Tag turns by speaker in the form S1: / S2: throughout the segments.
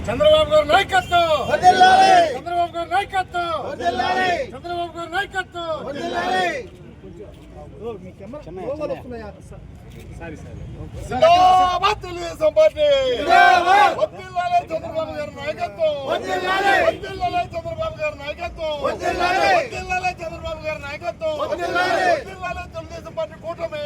S1: చంద్రబాబు గారు నాయకత్వం, చంద్రబాబు గారు నాయకత్వం, చంద్రబాబు గారు నాయకత్వం. జిందాబాద్ తెలుగుదేశం పార్టీ, వర్ధిల్లాలి చంద్రబాబు గారి నాయకత్వం, వర్ధిల్లాలి చంద్రబాబు గారి నాయకత్వం, వర్ధిల్లాలి చంద్రబాబు గారి నాయకత్వం, వర్ధిల్లాలి తెలుగుదేశం పార్టీ కూటమి.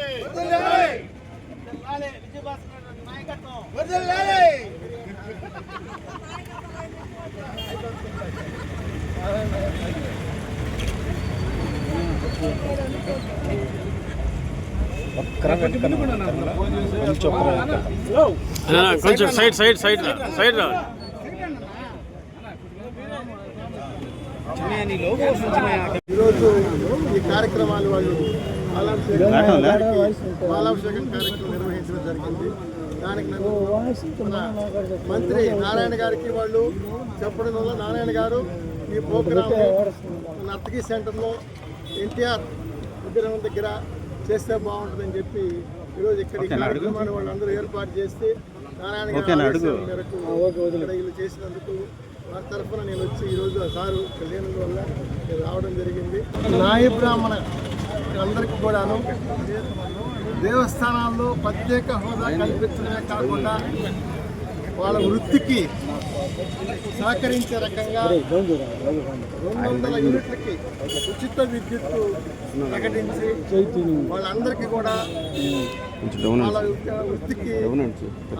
S2: కొంచెం సైడ్ సైడ్ సైడ్ సైడ్ రా.
S1: ఈరోజు ఈ కార్యక్రమాలు వాళ్ళు పాలాభిషేకం కార్యక్రమం నిర్వహించడం జరిగింది. దానికి మంత్రి నారాయణ గారికి వాళ్ళు చెప్పడం వల్ల నారాయణ గారు ఈ ప్రోగ్రామ్ నర్తకీ సెంటర్లో ఎన్టీఆర్ విగ్రహం దగ్గర చేస్తే బాగుంటుందని చెప్పి ఈరోజు ఇక్కడ ఈ కార్యక్రమాన్ని వాళ్ళందరూ ఏర్పాటు చేస్తే నారాయణ గారు మేరకు వీళ్ళు చేసినందుకు వారి తరఫున నేను వచ్చి ఈరోజు సారు కళ్యాణం వల్ల రావడం జరిగింది. నాయ బ్రాహ్మణ అందరికీ కూడాను దేవస్థానాల్లో ప్రత్యేక హోదా కల్పించడమే కాకుండా వాళ్ళ వృత్తికి సహకరించే రకంగా 200 యూనిట్లకి ఉచిత విద్యుత్తు ప్రకటించి వాళ్ళందరికీ కూడా వాళ్ళ వృత్తికి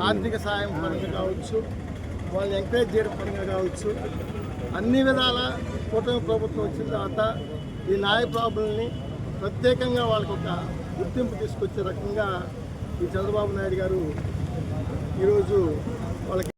S1: ఆర్థిక సాయం పరంగా కావచ్చు, వాళ్ళు ఎంకరేజ్ చేయడం పరంగా కావచ్చు, అన్ని విధాల కూటమి ప్రభుత్వం వచ్చిన తర్వాత ఈ నాయ ప్రాబ్లంని ప్రత్యేకంగా వాళ్ళకు ఒక గుర్తింపు తీసుకొచ్చే రకంగా ఈ చంద్రబాబు నాయుడు గారు ఈరోజు వాళ్ళకి